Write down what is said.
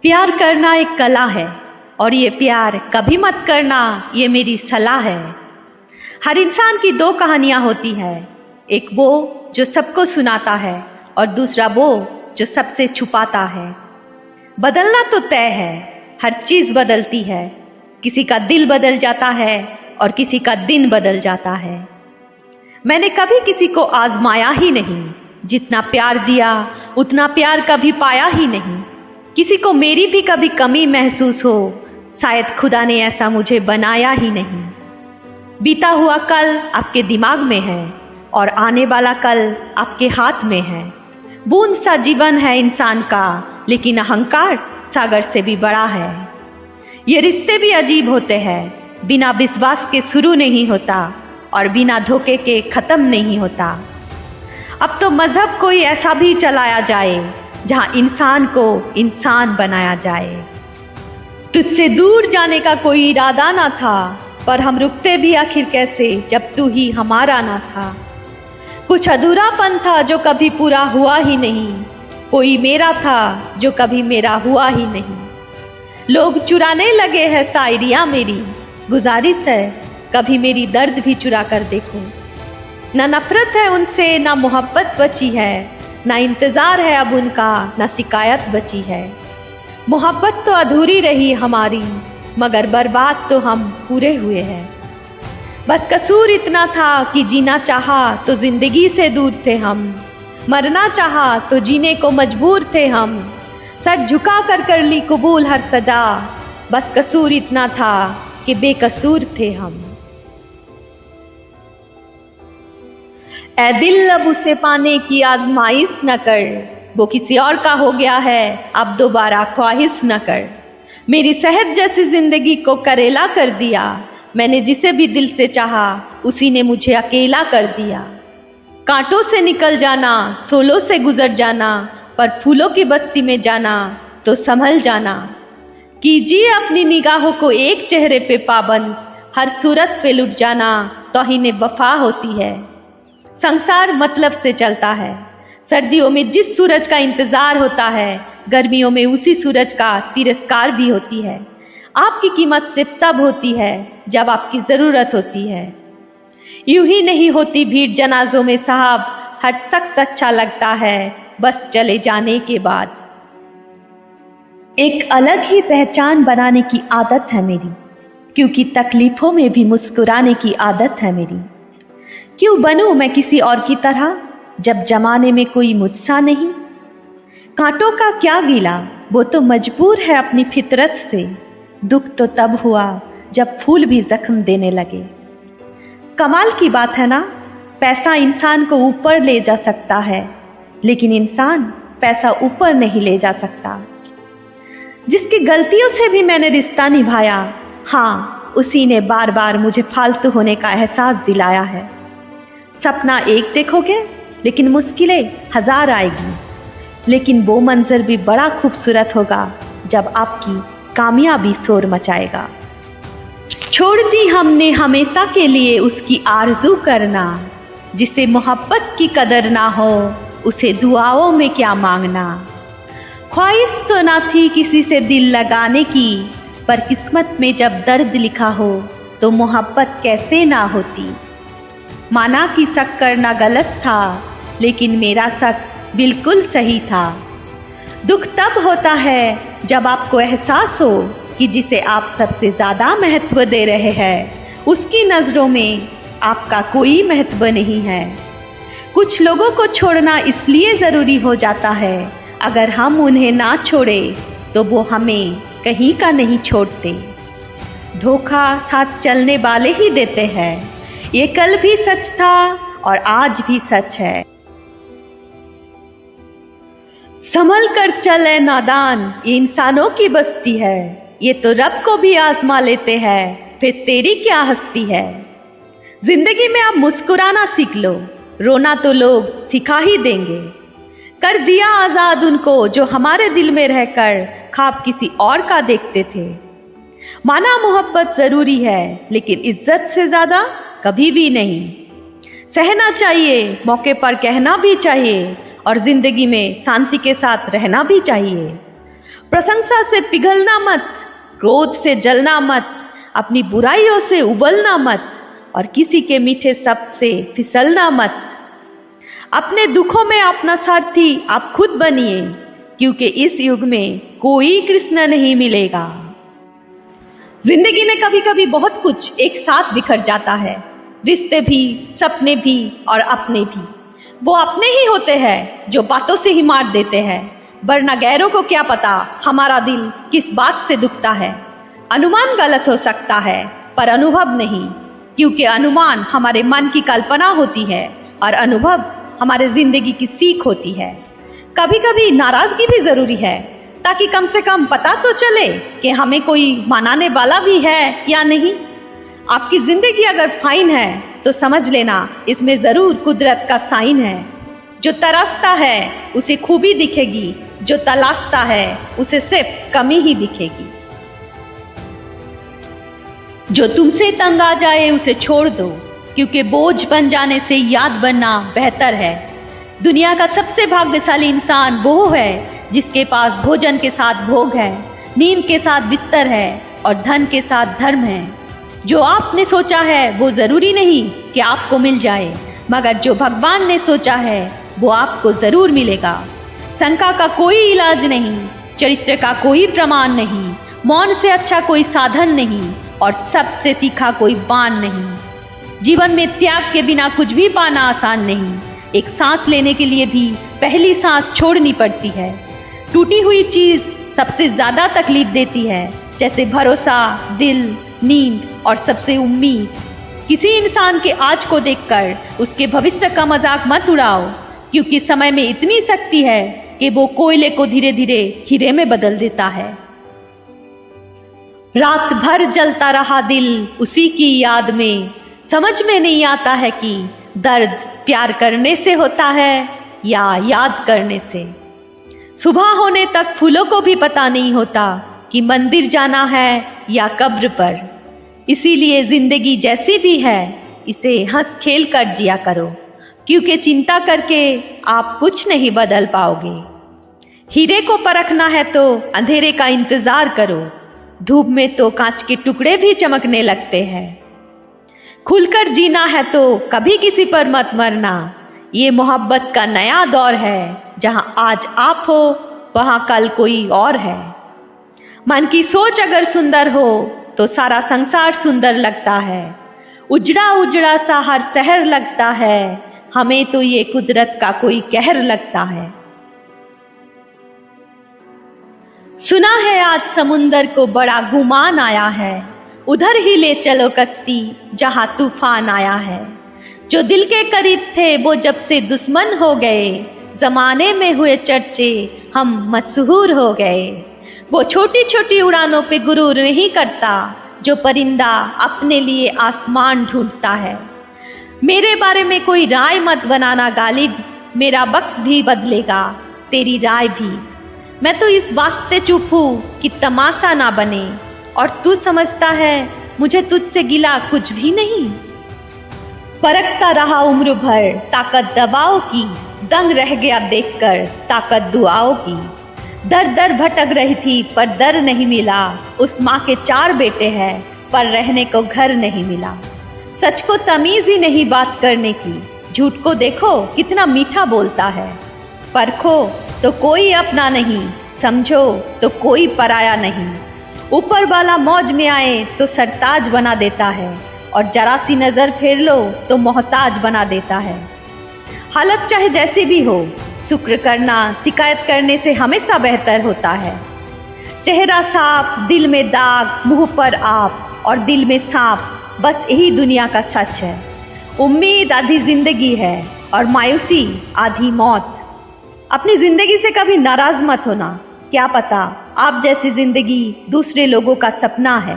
प्यार करना एक कला है और ये प्यार कभी मत करना, ये मेरी सलाह है। हर इंसान की दो कहानियाँ होती है, एक वो जो सबको सुनाता है और दूसरा वो जो सबसे छुपाता है। बदलना तो तय है, हर चीज़ बदलती है। किसी का दिल बदल जाता है और किसी का दिन बदल जाता है। मैंने कभी किसी को आजमाया ही नहीं, जितना प्यार दिया उतना प्यार कभी पाया ही नहीं। किसी को मेरी भी कभी कमी महसूस हो, शायद खुदा ने ऐसा मुझे बनाया ही नहीं। बीता हुआ कल आपके दिमाग में है और आने वाला कल आपके हाथ में है। बूंद सा जीवन है इंसान का, लेकिन अहंकार सागर से भी बड़ा है। ये रिश्ते भी अजीब होते हैं, बिना विश्वास के शुरू नहीं होता और बिना धोखे के ख़त्म नहीं होता। अब तो मज़हब कोई ऐसा भी चलाया जाए जहाँ इंसान को इंसान बनाया जाए। तुझसे दूर जाने का कोई इरादा ना था, पर हम रुकते भी आखिर कैसे जब तू ही हमारा ना था। कुछ अधूरापन था जो कभी पूरा हुआ ही नहीं, कोई मेरा था जो कभी मेरा हुआ ही नहीं। लोग चुराने लगे हैं शायरियाँ मेरी, गुजारिश है कभी मेरी दर्द भी चुरा कर देखो। ना नफरत है उनसे, ना मोहब्बत बची है, ना इंतज़ार है अब उनका, ना शिकायत बची है। मोहब्बत तो अधूरी रही हमारी, मगर बर्बाद तो हम पूरे हुए हैं। बस कसूर इतना था कि जीना चाहा तो ज़िंदगी से दूर थे हम, मरना चाहा तो जीने को मजबूर थे हम। सर झुका कर ली कबूल हर सजा, बस कसूर इतना था कि बेकसूर थे हम। ऐ दिल अब उसे पाने की आजमाइश न कर, वो किसी और का हो गया है, अब दोबारा ख्वाहिश न कर। मेरी सेहत जैसी जिंदगी को करेला कर दिया, मैंने जिसे भी दिल से चाहा उसी ने मुझे अकेला कर दिया। कांटों से निकल जाना, सोलों से गुजर जाना, पर फूलों की बस्ती में जाना तो संभल जाना। कीजिए अपनी निगाहों को एक चेहरे पे पाबंद, हर सूरत पे लुट जाना तौहीन वफा होती है। संसार मतलब से चलता है, सर्दियों में जिस सूरज का इंतज़ार होता है, गर्मियों में उसी सूरज का तिरस्कार भी होती है। आपकी कीमत सिर्फ तब होती है जब आपकी ज़रूरत होती है। यूं ही नहीं होती भीड़ जनाजों में साहब, हर शख्स अच्छा लगता है बस चले जाने के बाद। एक अलग ही पहचान बनाने की आदत है मेरी, क्योंकि तकलीफ़ों में भी मुस्कुराने की आदत है मेरी। क्यों बनूं मैं किसी और की तरह जब जमाने में कोई मुझसा नहीं। कांटों का क्या गिला, वो तो मजबूर है अपनी फितरत से। दुख तो तब हुआ जब फूल भी जख्म देने लगे। कमाल की बात है ना, पैसा इंसान को ऊपर ले जा सकता है, लेकिन इंसान पैसा ऊपर नहीं ले जा सकता। जिसकी गलतियों से भी मैंने रिश्ता निभाया, हाँ उसी ने बार बार मुझे फालतू होने का एहसास दिलाया है। सपना एक देखोगे लेकिन मुश्किलें हजार आएगी, लेकिन वो मंजर भी बड़ा खूबसूरत होगा जब आपकी कामयाबी शोर मचाएगा। छोड़ दी हमने हमेशा के लिए उसकी आरज़ू करना, जिसे मोहब्बत की कदर ना हो उसे दुआओं में क्या मांगना। ख्वाहिश तो ना थी किसी से दिल लगाने की, पर किस्मत में जब दर्द लिखा हो तो मोहब्बत कैसे ना होती। माना कि शक करना गलत था, लेकिन मेरा शक बिल्कुल सही था। दुख तब होता है जब आपको एहसास हो कि जिसे आप सबसे ज़्यादा महत्व दे रहे हैं उसकी नज़रों में आपका कोई महत्व नहीं है। कुछ लोगों को छोड़ना इसलिए ज़रूरी हो जाता है, अगर हम उन्हें ना छोड़े तो वो हमें कहीं का नहीं छोड़ते। धोखा साथ चलने वाले ही देते हैं, ये कल भी सच था और आज भी सच है। संभल कर चले नादान, ये इंसानों की बस्ती है, ये तो रब को भी आजमा लेते हैं, फिर तेरी क्या हस्ती है। जिंदगी में आप मुस्कुराना सीख लो, रोना तो लोग सिखा ही देंगे। कर दिया आज़ाद उनको जो हमारे दिल में रहकर ख्वाब किसी और का देखते थे। माना मोहब्बत ज़रूरी है, लेकिन इज्जत से ज़्यादा कभी भी नहीं। सहना चाहिए, मौके पर कहना भी चाहिए, और ज़िंदगी में शांति के साथ रहना भी चाहिए। प्रशंसा से पिघलना मत, क्रोध से जलना मत, अपनी बुराइयों से उबलना मत और किसी के मीठे शब्द से फिसलना मत। अपने दुखों में अपना सारथी आप खुद बनिए, क्योंकि इस युग में कोई कृष्ण नहीं मिलेगा। जिंदगी में कभी कभी बहुत कुछ एक साथ बिखर जाता है, रिश्ते भी, सपने भी और अपने भी। वो अपने ही होते हैं जो बातों से ही मार देते हैं, वरना गैरों को क्या पता हमारा दिल किस बात से दुखता है। अनुमान गलत हो सकता है पर अनुभव नहीं, क्योंकि अनुमान हमारे मन की कल्पना होती है और अनुभव हमारे जिंदगी की सीख होती है। कभी कभी नाराजगी भी जरूरी है, ताकि कम से कम पता तो चले कि हमें कोई मनाने वाला भी है या नहीं। आपकी जिंदगी अगर फाइन है तो समझ लेना इसमें जरूर कुदरत का साइन है। जो तरसता है उसे खूबी दिखेगी, जो तलाशता है उसे सिर्फ कमी ही दिखेगी। जो तुमसे तंग आ जाए उसे छोड़ दो, क्योंकि बोझ बन जाने से याद बनना बेहतर है। दुनिया का सबसे भाग्यशाली इंसान वो है जिसके पास भोजन के साथ भोग है, नींद के साथ बिस्तर है और धन के साथ धर्म है। जो आपने सोचा है वो जरूरी नहीं कि आपको मिल जाए, मगर जो भगवान ने सोचा है वो आपको जरूर मिलेगा। शंका का कोई इलाज नहीं, चरित्र का कोई प्रमाण नहीं, मौन से अच्छा कोई साधन नहीं और सबसे तीखा कोई बाण नहीं। जीवन में त्याग के बिना कुछ भी पाना आसान नहीं। एक सांस लेने के लिए भी पहली सांस छोड़नी पड़ती है। टूटी हुई चीज सबसे ज्यादा तकलीफ देती है, जैसे भरोसा, दिल, नींद और सबसे उम्मीद। किसी इंसान के आज को देखकर उसके भविष्य का मजाक मत उड़ाओ, क्योंकि समय में इतनी शक्ति है कि वो कोयले को धीरे धीरे हीरे में बदल देता है। रात भर जलता रहा दिल उसी की याद में, समझ में नहीं आता है कि दर्द प्यार करने से होता है या याद करने से। सुबह होने तक फूलों को भी पता नहीं होता कि मंदिर जाना है या कब्र पर। इसीलिए जिंदगी जैसी भी है इसे हंस खेल कर जिया करो, क्योंकि चिंता करके आप कुछ नहीं बदल पाओगे। हीरे को परखना है तो अंधेरे का इंतजार करो, धूप में तो कांच के टुकड़े भी चमकने लगते हैं। खुलकर जीना है तो कभी किसी पर मत मरना। ये मोहब्बत का नया दौर है, जहां आज आप हो वहां कल कोई और है। मन की सोच अगर सुंदर हो तो सारा संसार सुंदर लगता है। उजड़ा उजड़ा सा हर शहर लगता है, हमें तो ये कुदरत का कोई कहर लगता है। सुना है आज समुंदर को बड़ा गुमान आया है, उधर ही ले चलो कश्ती जहां तूफान आया है। जो दिल के करीब थे वो जब से दुश्मन हो गए, जमाने में हुए चर्चे हम मशहूर हो गए। वो छोटी छोटी उड़ानों पे गुरूर नहीं करता, जो परिंदा अपने लिए आसमान ढूंढता है। मेरे बारे में कोई राय मत बनाना गालिब, मेरा वक्त भी बदलेगा, तेरी राय भी। मैं तो इस वास्ते चुप हूँ कि तमाशा ना बने, और तू समझता है मुझे तुझसे गिला कुछ भी नहीं। परखता रहा उम्र भर ताकत दबाओ की, दंग रह गया देखकर ताकत दुआओं की। दर दर भटक रही थी पर दर नहीं मिला, उस माँ के 4 बेटे हैं पर रहने को घर नहीं मिला। सच को तमीज ही नहीं बात करने की, झूठ को देखो कितना मीठा बोलता है। परखो तो कोई अपना नहीं, समझो तो कोई पराया नहीं। ऊपर वाला मौज में आए तो सरताज बना देता है, और जरा सी नजर फेर लो तो मोहताज बना देता है। हालत चाहे जैसी भी हो, शुक्र करना शिकायत करने से हमेशा बेहतर होता है। चेहरा साफ, दिल में दाग, मुंह पर आप और दिल में सांप, बस यही दुनिया का सच है। उम्मीद आधी जिंदगी है और मायूसी आधी मौत। अपनी जिंदगी से कभी नाराज मत होना, क्या पता आप जैसी जिंदगी दूसरे लोगों का सपना है।